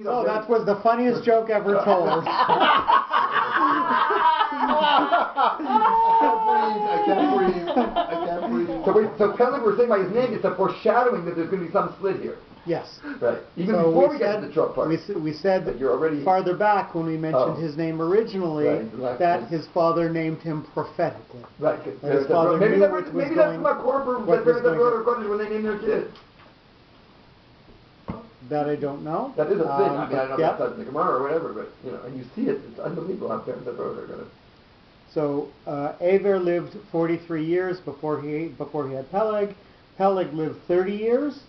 So that was the funniest joke ever told. I can't breathe. So Peleg, we're saying by his name, it's a foreshadowing that there's going to be some split here. Yes. Right. Even so before we get to the trot part. We said that you're already farther back when we mentioned his name originally, that his father named him prophetically. Right. His father maybe knew that's Makorber when they named their kid. That I don't know. That is a thing. I mean, I don't know if that's in the Gemara or whatever, but and you see it. It's unbelievable how parents that are going to. So Aver lived 43 years before he had Peleg. Peleg lived 30 years,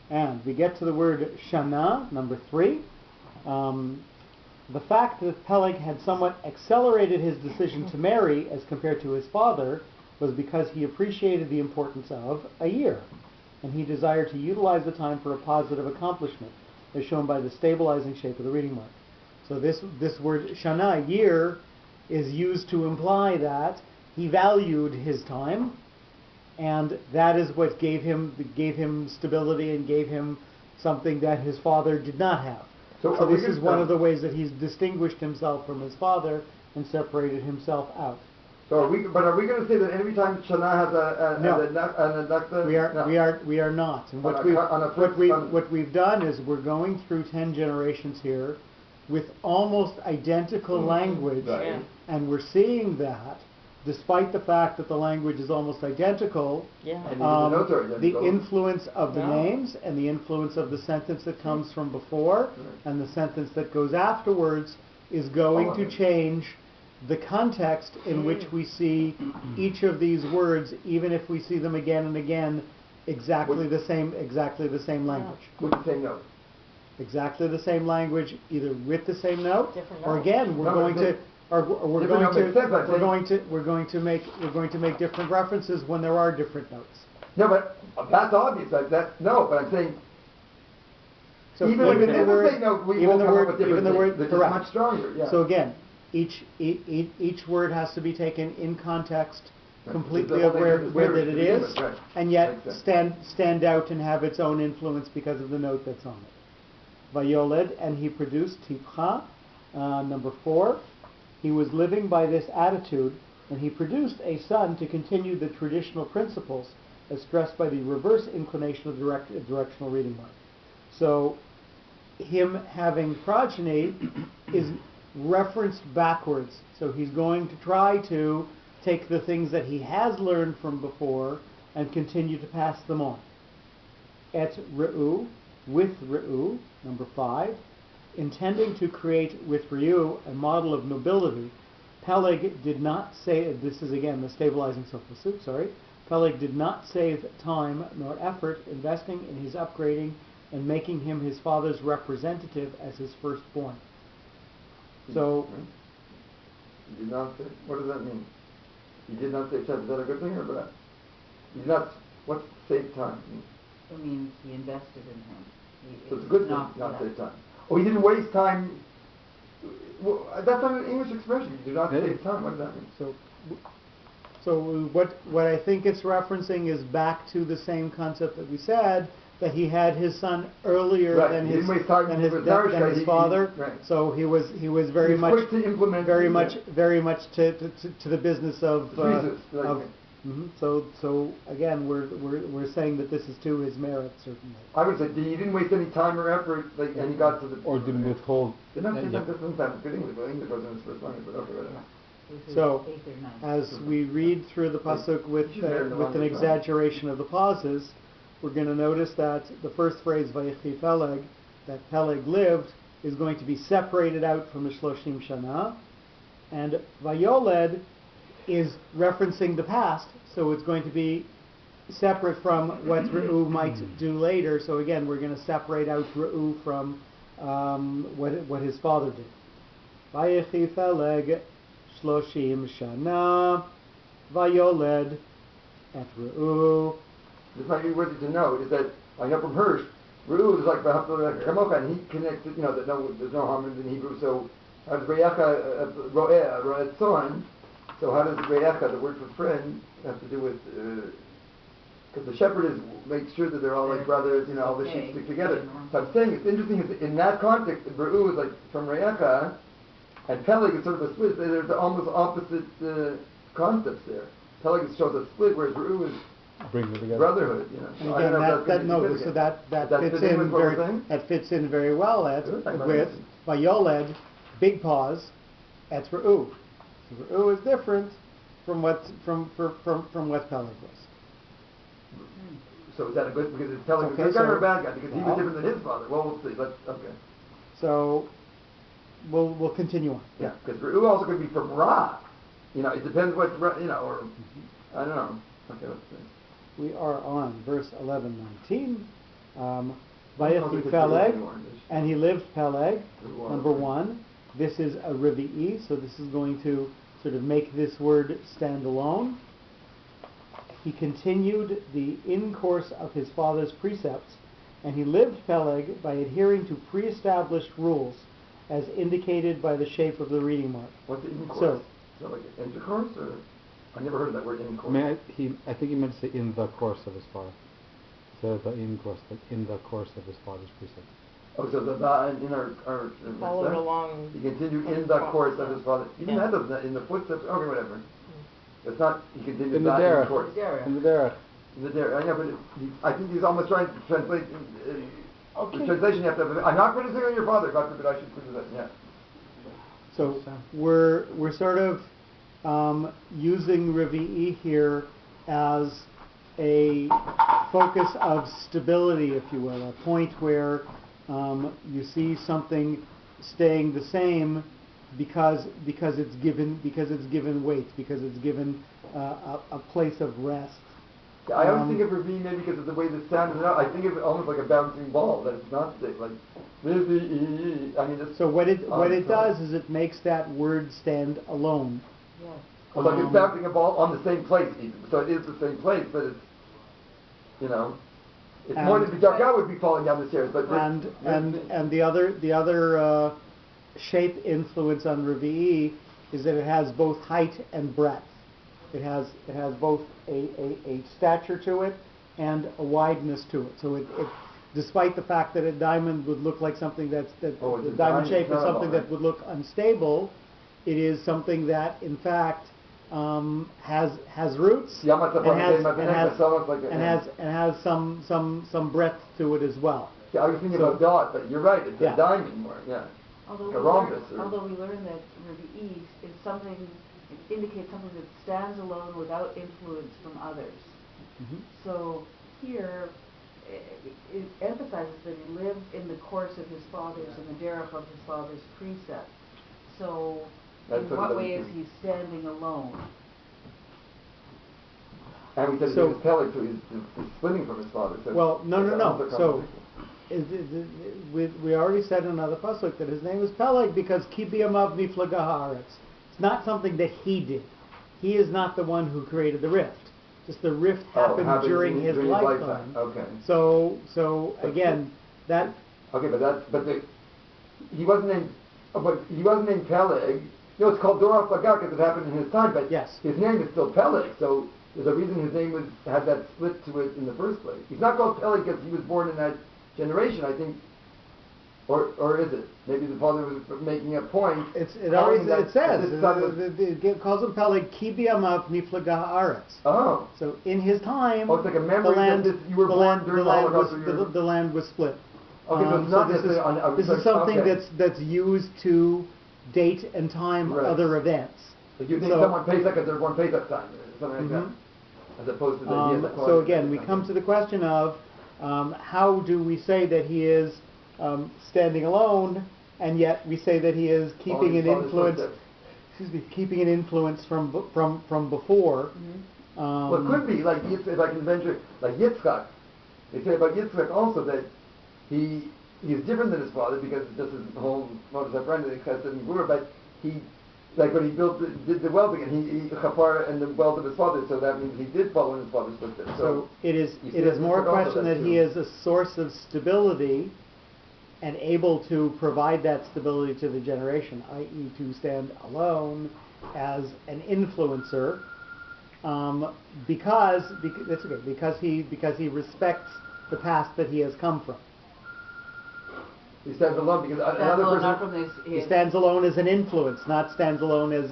and we get to the word Shana, number 3. The fact that Peleg had somewhat accelerated his decision to marry as compared to his father was because he appreciated the importance of a year, and he desired to utilize the time for a positive accomplishment, as shown by the stabilizing shape of the reading mark. So this word Shana, year, is used to imply that he valued his time, and that is what gave him stability and gave him something that his father did not have. So this is one of the ways that he's distinguished himself from his father and separated himself out. So are we going to say that every time Shana has we are not. And what we've done is we're going through 10 generations here with almost identical language, and we're seeing that, despite the fact that the language is almost identical, the influence of the names and the influence of the sentence that comes from before and the sentence that goes afterwards is going to change the context in which we see each of these words, even if we see them again and again, exactly the same language. With the same note. Exactly the same language, either with the same note, or again we're going to make different references when there are different notes. No, but that's obvious. But I'm saying. So even the word, correct, much stronger. Yeah. So again, each word has to be taken in context, completely of where that it is, and yet stand out and have its own influence because of the note that's on it. Vayoled, and he produced Tipcha, number 4. He was living by this attitude, and he produced a son to continue the traditional principles as stressed by the reverse inclination of the directional reading mark. So, him having progeny is referenced backwards. So he's going to try to take the things that he has learned from before and continue to pass them on. Et Re'u, with Re'u, number 5, intending to create with Re'u a model of nobility, Peleg did not say, this is again the stabilizing substitute, Peleg did not save time nor effort investing in his upgrading and making him his father's representative as his firstborn. So, he did not say, what does that mean? He did not save time. Is that a good thing or bad? He did not, what's save time mean? It means he invested in him. So it's a good thing, not save time. Oh, he didn't waste time. Well, that's not an English expression. You do not save time. What does that mean? So what I think it's referencing is back to the same concept that we said, that he had his son earlier than his father. So he was very much quick to implement, very much to the business of. So again, we're saying that this is to his merit, certainly. I would say he didn't waste any time or effort, and he got to the. Or didn't withhold. Did not say that doesn't sound good English, but English wasn't his first language. But okay, whatever. So, as we read through the pasuk with an exaggeration of the pauses, we're going to notice that the first phrase, Vayechi Peleg, that Peleg lived, is going to be separated out from the Shloshim Shana, and Vayoled is referencing the past, so it's going to be separate from what Re'u might do later. So again, we're going to separate out Re'u from what his father did. Vayechi Peleg Shloshim Shana Vayoled et Re'u. This might be worthy to know is that I know from Hirsch, Re'u is like Kamocha, and he connected, that there's no harm in Hebrew. So how does Re'echa Ro'etzon? So how does Re'echa, the word for friend, have to do with Because the shepherd makes sure that they're all like brothers, all the sheep stick together. So I'm saying it's interesting in that context, Beru is like from Re'echa, and Peleg is sort of a split. There's almost opposite concepts there. Peleg shows a split, whereas Beru is bring them together. Brotherhood. And again, that fits in very well with Vayoled, big pause. That's Re'u. So Re'u is different from what Peleg was. So is that a good, because it's telling a good guy or a bad guy? Because he was different than his father. Well, we'll see. Okay. So we'll continue on. Yeah, because Re'u also could be from Ra. It depends what, or I don't know. Okay, let's see. We are on verse 11-19. Vayechi Peleg, and he lived Peleg, number one. This is a Rivi'i, so this is going to sort of make this word stand alone. He continued the in-course of his father's precepts, and he lived Peleg by adhering to pre-established rules, as indicated by the shape of the reading mark. What's the in-course? So like intercourse, or? I never heard of that word in-course. I think he meant to say in the course of his father. So the in-course, but in the course of his father's precepts. Oh, so the in our followed along. He continued in the course of his father. Even that doesn't, in the footsteps, okay, whatever. It's not, he continued in the course. In the derech. In the derech. I know, but I think he's almost trying to translate, the translation you have to have, I'm not criticizing your father, God forbid I should criticize, yeah. So we're sort of using Rivi'i here as a focus of stability, if you will, a point where you see something staying the same because it's given weight, because it's given a place of rest. I always think of Rivi'i maybe because of the way the sound is. I think of it almost like a bouncing ball that it's not stick, like Rivi'i. I mean, so what it does is it makes that word stand alone. Yes. Well, like it's bouncing a ball on the same place, even. So it is the same place, but it's, it's more than the Dargah would be falling down the stairs. But and the other shape influence on Rivi'i is that it has both height and breadth. It has both a stature to it and a wideness to it. So it despite the fact that a diamond would look like something the diamond shape is something that would look unstable, it is something that in fact has roots and has some breadth to it as well. Yeah, I was thinking about dot, but you're right. It's a diamond more. Yeah. Although we learn that Rivi'i is something. It indicates something that stands alone without influence from others. Mm-hmm. So here it emphasizes that he lived in the course of his father's and the derech of his father's precepts. So in what way is he standing alone? And we said he was Peleg, so he's splitting from his father. So well, no. So we already said in another pasuk that his name is Peleg because Kibiyamav Miflaga Haaretz. It's not something that he did. He is not the one who created the rift. Just the rift happened during his lifetime. Okay. So again, that. Okay, he wasn't named Peleg. It's called Dorah Flagah because it happened in his time. But yes, his name is still Peleg. So there's a reason his name had that split to it in the first place. He's not called Peleg because he was born in that generation. I think. Or is it? Maybe the father was making a point. It says it calls him Peleg Kibiyamav Niflaga Haaretz. Oh. So in his time, it's like a memory that you were born during the Holocaust. The land was split. Okay, so it's not this is something that's used to date and time other events. So you think someone Pesach because there's one Pesach time, something like that, as opposed to the so again, we come to the question of how do we say that he is standing alone, and yet we say that he is keeping an influence. Keeping an influence from before. Mm-hmm. Well, it could be like if I can venture, like Yitzchak. They say about Yitzchak also that he is different than his father because this is the whole modus operandi that Chesed and Gvura. But he, like when he did the well again, he chapar and the wealth of his father. So that means he did follow in his father's footsteps. So it is more a question that he is a source of stability and able to provide that stability to the generation, i.e. to stand alone as an influencer, because he respects the past that he has come from. He stands alone because another person. Not from He stands alone as an influence, not stands alone as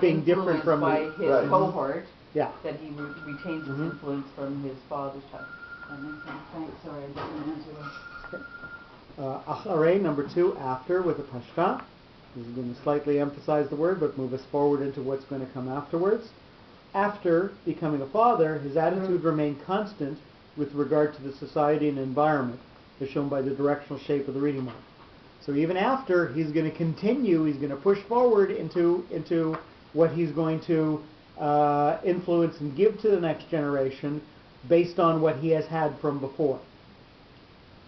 being different from by his right. cohort. Yeah. That he retains his influence from his father's time. That makes sense. Thanks. Sorry, I didn't answer that. Acharei, number 2, after, with a pashta. This is going to slightly emphasize the word, but move us forward into what's going to come afterwards. After becoming a father, his attitude remained constant with regard to the society and environment, as shown by the directional shape of the reading mark. So even after, he's going to continue, he's going to push forward into what he's going to influence and give to the next generation based on what he has had from before.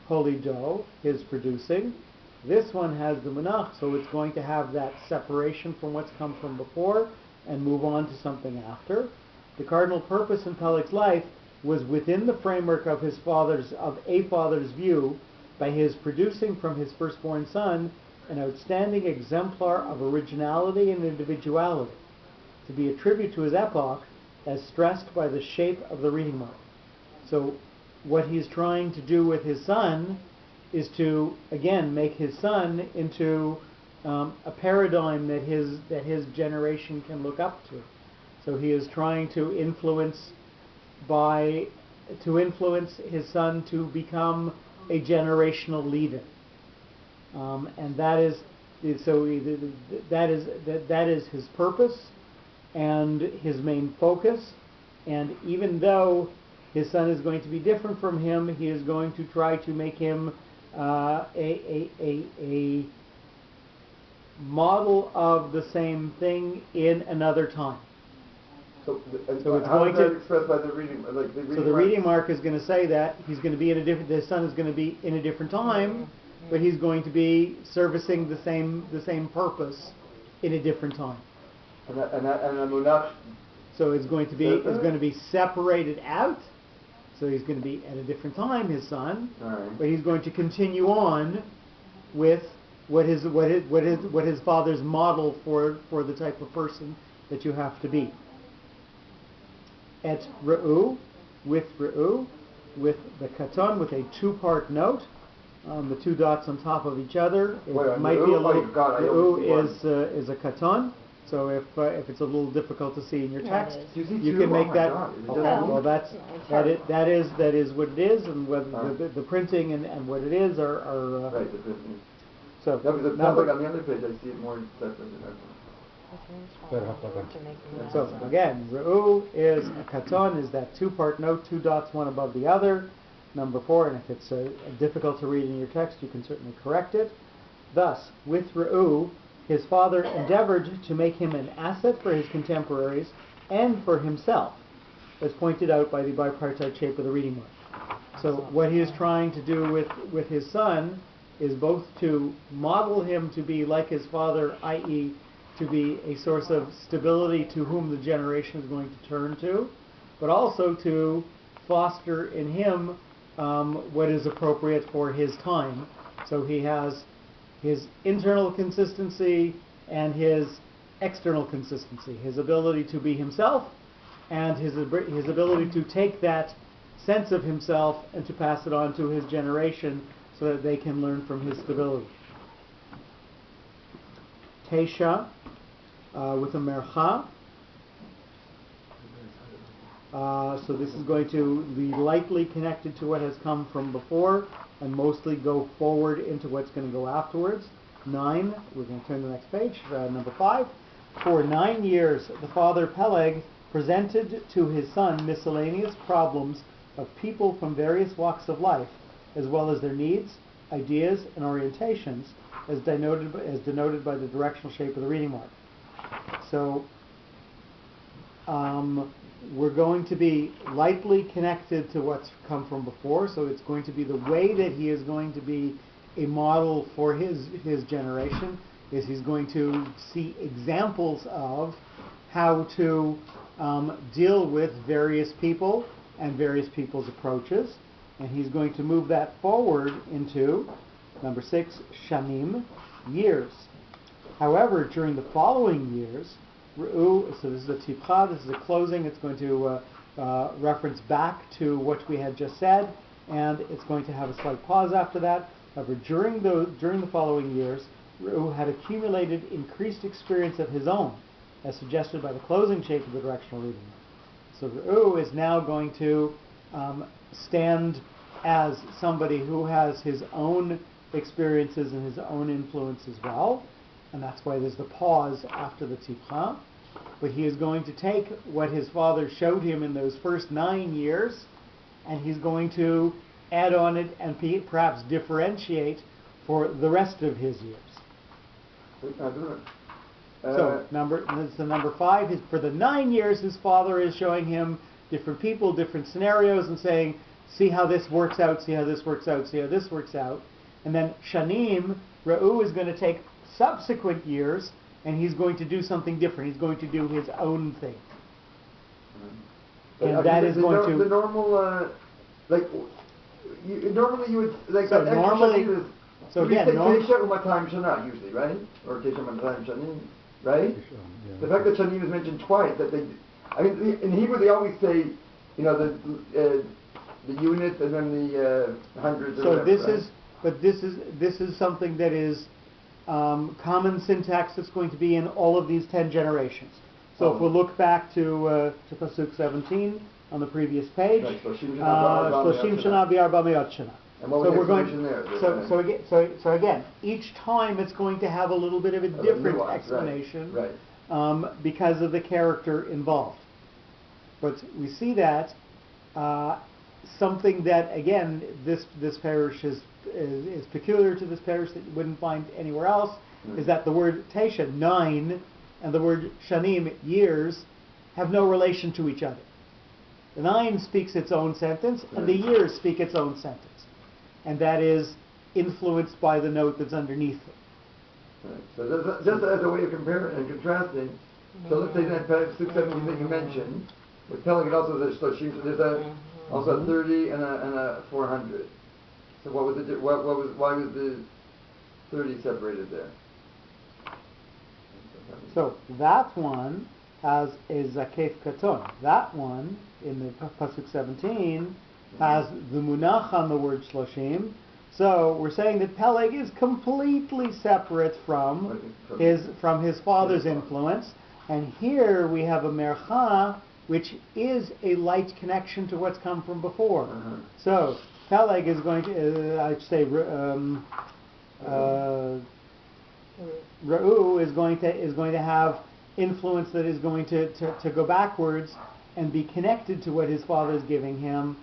Holy dough, his producing. This one has the munach, so it's going to have that separation from what's come from before and move on to something after. The cardinal purpose in Peleg's life was within the framework of a father's view by his producing from his firstborn son an outstanding exemplar of originality and individuality, to be a tribute to his epoch as stressed by the shape of the reading mark. So what he's trying to do with his son is to, again, make his son into a paradigm that his generation can look up to. So he is trying to influence his son to become a generational leader, and that is his purpose and his main focus. And even though his son is going to be different from him, he is going to try to make him a model of the same thing in another time. So it's how is that expressed by the reading? Like the reading so the reading mark is going to say that he's going to be his son is going to be in a different time, but he's going to be servicing the same purpose in a different time. And a munach. So it's going to be separated out. So he's going to be at a different time, his son, but he's going to continue on with what his father's model for the type of person that you have to be. Et re'u, with the katon, with a 2-part note, the 2 dots on top of each other. It might be a little. Re'u is a katon. So if it's a little difficult to see in your text, you can make that. Well, that is what it is, and whether the printing and what it is are. Right, the printing. So because it sounds like on the other page I see it more separate than that. So again, Re'u is a katon, is that 2-part note, 2 dots, one above the other. Number 4, and if it's difficult to read in your text, you can certainly correct it. Thus, with Re'u, his father endeavored to make him an asset for his contemporaries and for himself, as pointed out by the bipartite shape of the reading mark. So what he is trying to do with his son is both to model him to be like his father, i.e., to be a source of stability to whom the generation is going to turn to, but also to foster in him what is appropriate for his time. So he has his internal consistency and his external consistency, his ability to be himself and his ability to take that sense of himself and to pass it on to his generation so that they can learn from his stability. Teisha, with a mercha. So this is going to be lightly connected to what has come from before and mostly go forward into what's going to go afterwards. 9, we're going to turn to the next page, number 5. For 9 years, the father Peleg presented to his son miscellaneous problems of people from various walks of life, as well as their needs, ideas, and orientations, as denoted by the directional shape of the reading mark. So we're going to be lightly connected to what's come from before, so it's going to be the way that he is going to be a model for his generation, is he's going to see examples of how to deal with various people and various people's approaches, and he's going to move that forward into number 6, shanim, years. However, during the following years, Re'u, so this is a tipcha, this is a closing, it's going to reference back to what we had just said, and it's going to have a slight pause after that. However, during the following years, Re'u had accumulated increased experience of his own, as suggested by the closing shape of the directional reading. So Re'u is now going to stand as somebody who has his own experiences and his own influence as well, and that's why there's the pause after the tipcha. But he is going to take what his father showed him in those first 9 years, and he's going to add on it and perhaps differentiate for the rest of his years. So that's the number 5. For the 9 years, his father is showing him different people, different scenarios, and saying, see how this works out, see how this works out, see how this works out. And then Shanim, Re'u is going to take subsequent years, and he's going to do something different. He's going to do his own thing. And that is going to... The normal, normally you would... Like, so normally... So again, Tesha Umatayim Shana usually, right? Or Tesha Umatayim Shanim, right? Yeah. The fact that Shanim is mentioned twice, that they... I mean, in Hebrew they always say, the units and then the hundreds. So whatever, this right? is... But this is something that is common syntax that's going to be in all of these 10 generations. So if we look back to Pasuk 17 on the previous page, Shloshim Shana V'Arba Me'ot Shana. And what was the explanation there? So again, each time it's going to have a little bit of a different explanation, right. Because of the character involved. But we see that something that again this parish is peculiar to this parish that you wouldn't find anywhere else, is that the word Tesha, 9, and the word Shanim, years, have no relation to each other. The 9 speaks its own sentence, and the years speak its own sentence. And that is influenced by the note that's underneath it. Right. So just as a way of comparing and contrasting, so let's say that Pasuk 17 that you mentioned, with telling it also there's also a 30 and a 400. So what was it? Why was the 30 separated there? So that one has a zakef katon. That one in the pasuk 17 has the munach on the word shloshim. So we're saying that Peleg is completely separate from his father's influence, and here we have a mercha, which is a light connection to what's come from before. So Peleg is going to, I'd say, Re'u is going to have influence that is going to go backwards and be connected to what his father is giving him,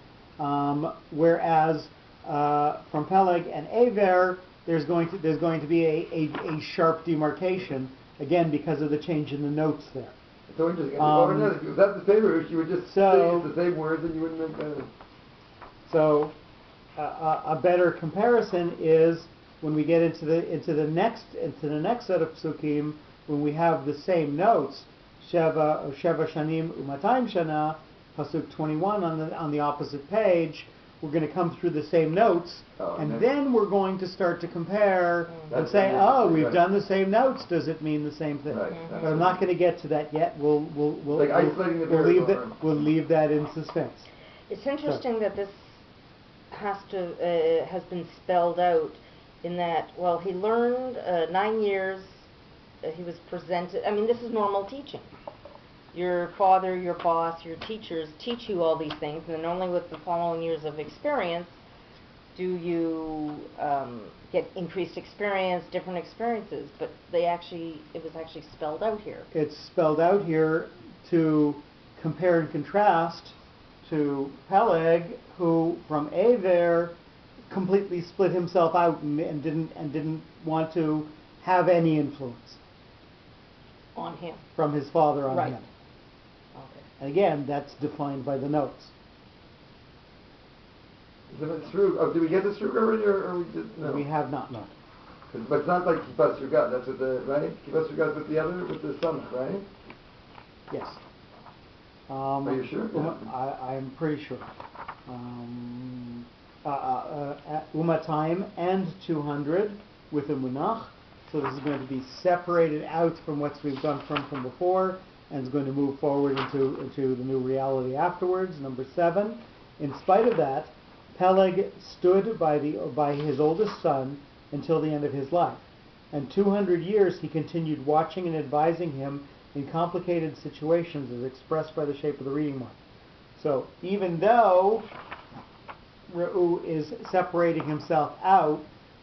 whereas from Peleg and Aver there's going to be a sharp demarcation, again because of the change in the notes there. So interesting. If that's the same root, you would just say it's the same words and you wouldn't make that. So a better comparison is when we get into the next set of psukim, when we have the same notes, Sheva Shanim Umatayim Shana, pasuk 21 on the opposite page. We're going to come through the same notes, and then we're going to start to compare and say, we've done the same notes. Does it mean the same thing? Right. But I'm not going to get to that yet. We'll leave that in suspense. It's interesting that this has been spelled out in that, well, he learned 9 years, he was presented, I mean, this is normal teaching. Your father, your boss, your teachers teach you all these things, and then only with the following years of experience do you get increased experience, different experiences, but it was actually spelled out here. It's spelled out here to compare and contrast to Peleg, who from Aver completely split himself out and didn't want to have any influence on him from his father on him. Okay. And again, that's defined by the notes. Is it true? Did we get this true already, or we did? No. We have not. No. But it's not like Kibbutz Rugat. That's with the right. Kibbutz Rugat with the son, right? Yes. Are you sure? I'm pretty sure. Umatayim and 200 with a munach, So this is going to be separated out from what we've gone from before, and is going to move forward into the new reality afterwards. Number 7, in spite of that, Peleg stood by his oldest son until the end of his life, and 200 years he continued watching and advising him in complicated situations as expressed by the shape of the reading mark. So even though Reu is separating himself out,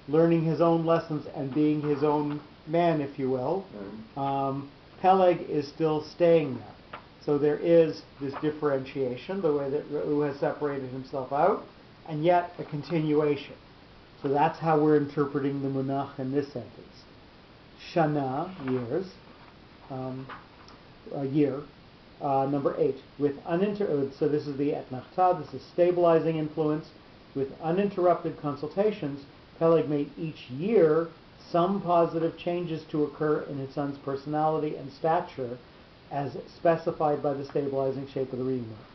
learning his own lessons and being his own man, if you will, Peleg is still staying there. So there is this differentiation, the way that Reu has separated himself out, and yet a continuation. So that's how we're interpreting the munach in this sentence. Shana, years, a year. Number 8, so this is the etnachta, this is stabilizing influence. With uninterrupted consultations, Peleg made each year some positive changes to occur in his son's personality and stature as specified by the stabilizing shape of the reading mark.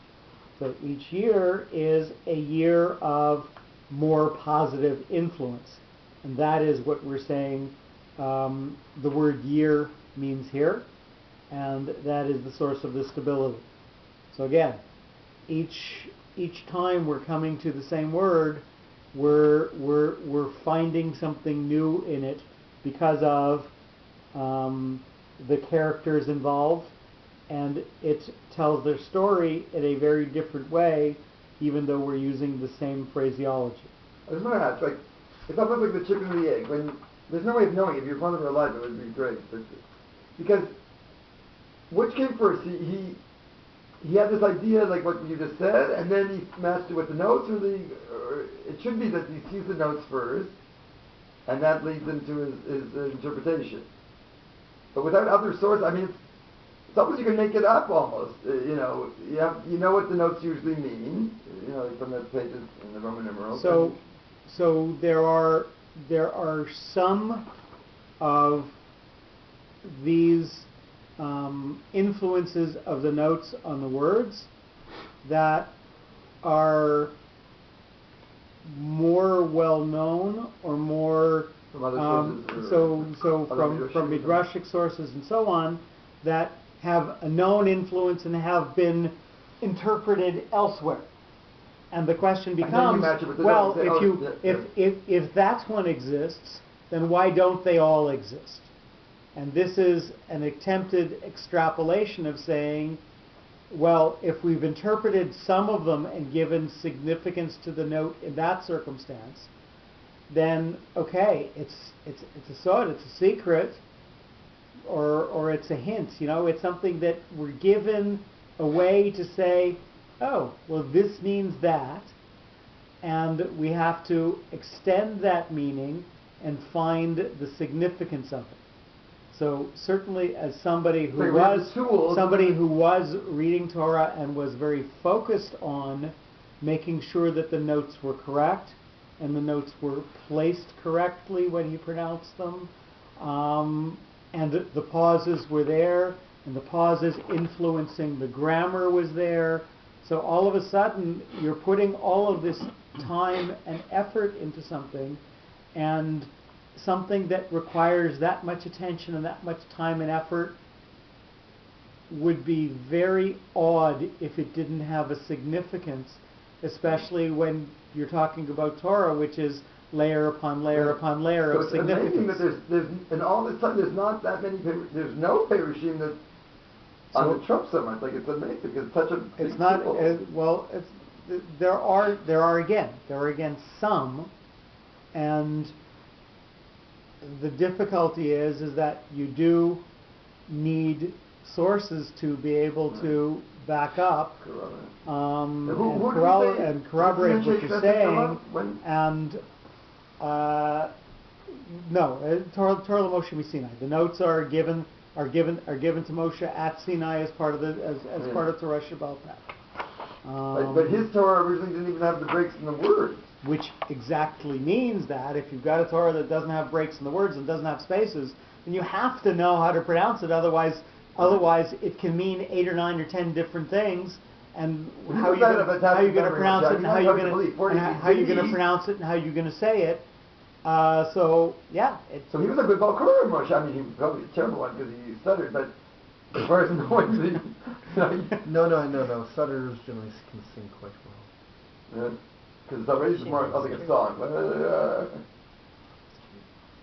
So each year is a year of more positive influence. And that is what we're saying the word year means here. And that is the source of the stability. So again, each time we're coming to the same word, we're finding something new in it because of the characters involved, and it tells their story in a very different way, even though we're using the same phraseology. I just want to ask, it's almost like the chicken and the egg. When there's no way of knowing if your father were alive, it would be great, because which came first? He had this idea, like what you just said, and then he matched it with the notes, or it should be that he sees the notes first, and that leads into his interpretation. But without other source, I mean, it's almost you can make it up almost. You know what the notes usually mean. Like from the pages in the Roman numerals. So there are some of these influences of the notes on the words that are more well known or more from other sources, from midrashic sources and so on, that have a known influence and have been interpreted elsewhere. And the question becomes, well, if that one exists, then why don't they all exist? And this is an attempted extrapolation of saying, well, if we've interpreted some of them and given significance to the note in that circumstance, then okay, it's a sod, it's a secret, or it's a hint. It's something that we're given a way to say, oh, well, this means that, and we have to extend that meaning and find the significance of it. So certainly, as somebody who was reading Torah and was very focused on making sure that the notes were correct and the notes were placed correctly when he pronounced them, and the pauses were there, and the pauses influencing the grammar was there. So all of a sudden, you're putting all of this time and effort into something, and something that requires that much attention and that much time and effort would be very odd if it didn't have a significance, especially when you're talking about Torah, which is layer upon layer upon layer of significance. So it's amazing that there's all this time, there's not that many, there's no Perushim that's on the Trump so much. Like, it's amazing, it's such a big it's not, people. there are again some, and the difficulty is that you do need sources to be able to back up and corroborate what you're saying. And no, Torah Moshe Sinai. The notes are given to Moshe at Sinai as part of part of Torah Shabbat. But his Torah originally didn't even have the breaks in the words. Which exactly means that if you've got a Torah that doesn't have breaks in the words and doesn't have spaces, then you have to know how to pronounce it. Otherwise it can mean 8 or 9 or 10 different things. And how you're going to pronounce it, and how you're going to pronounce it, and how you're going to say it, So yeah. So he was a good Balkura Moshe. I mean, he was probably a terrible one because he stuttered, but as far as knowing the... No. Stutterers generally can sing quite well. Because it's already more like a song.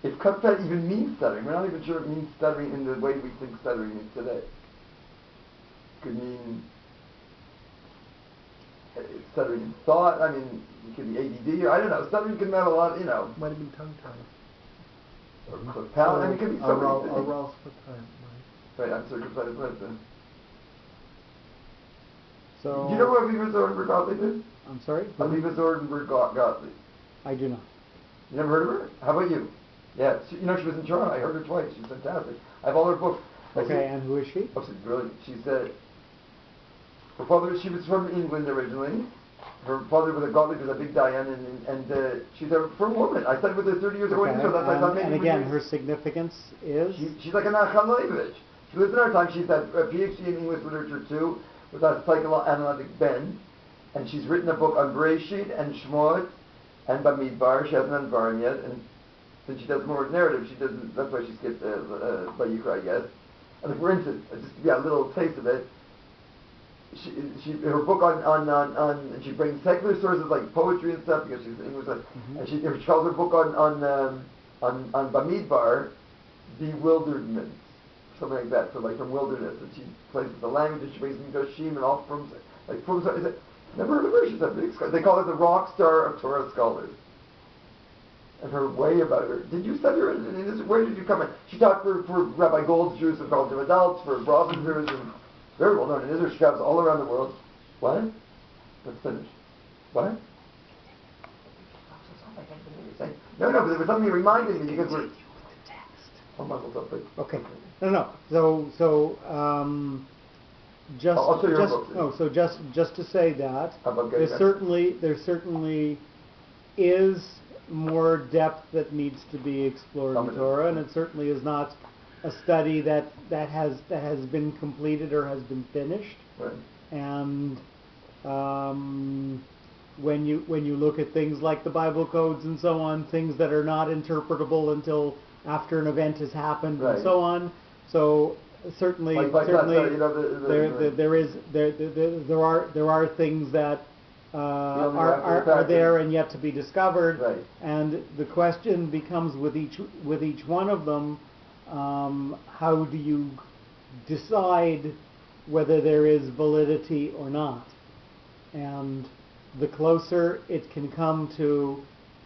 If Kutpet even means stuttering, we're not even sure it means stuttering in the way we think stuttering is today. Could mean stuttering in thought. I mean, it could be ADD, or I don't know. Stuttering can have a lot, you know. Might have been tongue-tied. Or palate. I mean, it could be so many things. Ross put time. Right, I'm circumcised person. So. Do you know what Aviva Zornberg Gottlieb is? I'm sorry? Aviva Zornberg Gottlieb. I do not. You never heard of her? How about you? Yeah, she was in Toronto. I heard her twice. She's fantastic. I have all her books. Okay, and who is she? Oh, she's brilliant. She's her father. She was from England originally. Her father was a Gottlieb, was a big Dayan, and she's a firm woman. I studied with her 30 years ago, so that's I thought maybe. And again, her significance is. She's like an Achaloevich. She lives in our time. She's had a PhD in English literature too, with a psychoanalytic bend, and she's written a book on Bereshit and Shmot and Bamidbar. She hasn't done Varn yet, and since she does more narrative, she doesn't. That's why she skipped Vayikra, I guess. And for instance, just to be a little taste of it, her book on she brings secular sources like poetry and stuff because she's English, and she calls her book on Bamidbar, bewilderment, something like that. So like from wilderness, and she places the language, and she brings Midrashim and all from is it? Never heard of her. She's a big scholar. They call her the rock star of Torah scholars. And her way about her. Did you study her? Where did you come in? She taught for Rabbi Gold's Jews and college of adults, for Brosseners, and very well known in Israel. She travels all around the world. What? Let's finish. What? No, but there was something reminding me because we're. Oh, Michael, okay. No. So just to say that there certainly is more depth that needs to be explored in Torah, and it certainly is not a study that has been completed or has been finished. Right. And when you look at things like the Bible codes and so on, things that are not interpretable until after an event has happened, and so on. So certainly there are things that are there and yet to be discovered, right. And the question becomes with each one of them, how do you decide whether there is validity or not? And the closer it can come to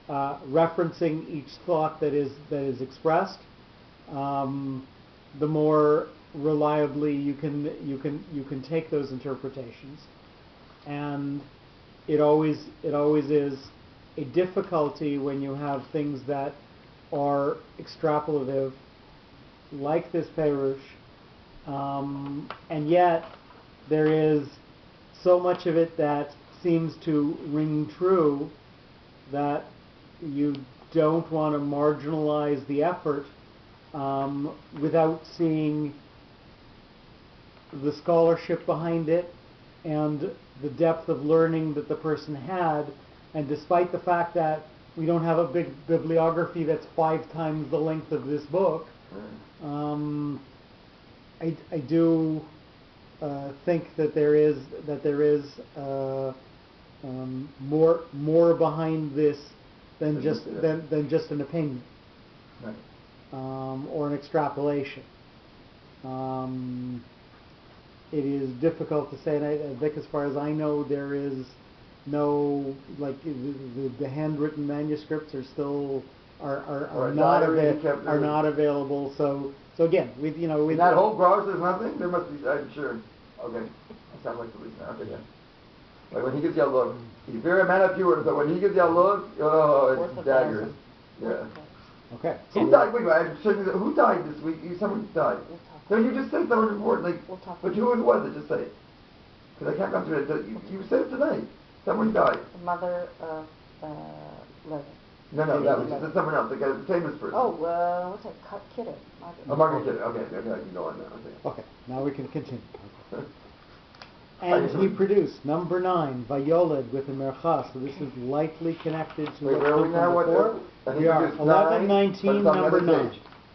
referencing each thought that is expressed, the more reliably you can take those interpretations. And it always is a difficulty when you have things that are extrapolative, like this Perush, and yet there is so much of it that seems to ring true that you don't want to marginalize the effort without seeing the scholarship behind it and the depth of learning that the person had. And despite the fact that we don't have a big bibliography that's 5 times the length of this book, I do think that there is more behind this than just an opinion, right. Or an extrapolation. It is difficult to say, and I think, as far as I know, there is no, like, the handwritten manuscripts are still are not available. So again, in that whole garage there's nothing. There must be. I'm sure. Okay, I sound like the police now. Okay, yeah. Like when he gives you a look, he's very man of few words, but when he gives you a look, it's daggers. Yeah. Okay. Who died? Wait, who died this week? Someone died. No, you just said someone important. But who was it? Just say it. Because I can't come through it. You said it tonight. Someone died. The mother of Levin. No, that was just someone else, like a famous person. Oh, what's that? Kidder. Margaret Kidder. Okay, I can go on now. Okay, now we can continue. And he produced, number 9, Vayoled with a Mercha, so this is lightly connected to Wait, what's where are we come now? from before. We are 11, 19, number 9.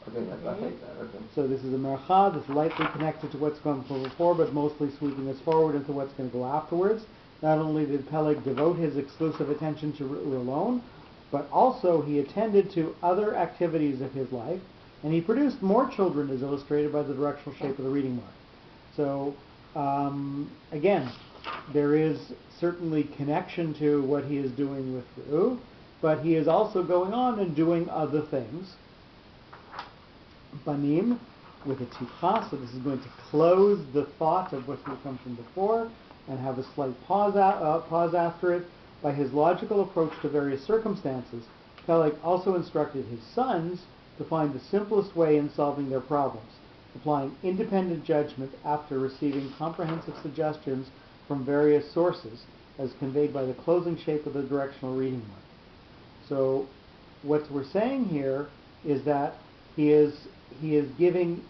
Okay, I take that, okay. So this is a Mercha that's lightly connected to what's come from before, but mostly sweeping us forward into what's going to go afterwards. Not only did Peleg devote his exclusive attention to Re'u alone, but also he attended to other activities of his life, and he produced more children as illustrated by the directional shape of the reading mark. So, again, there is certainly connection to what he is doing with Re'u, but he is also going on and doing other things. Banim with a tikha, so this is going to close the thought of what will come from before and have a slight pause after it. By his logical approach to various circumstances, Peleg also instructed his sons to find the simplest way in solving their problems, applying independent judgment after receiving comprehensive suggestions from various sources, as conveyed by the closing shape of the directional reading mark. So what we're saying here is that he is giving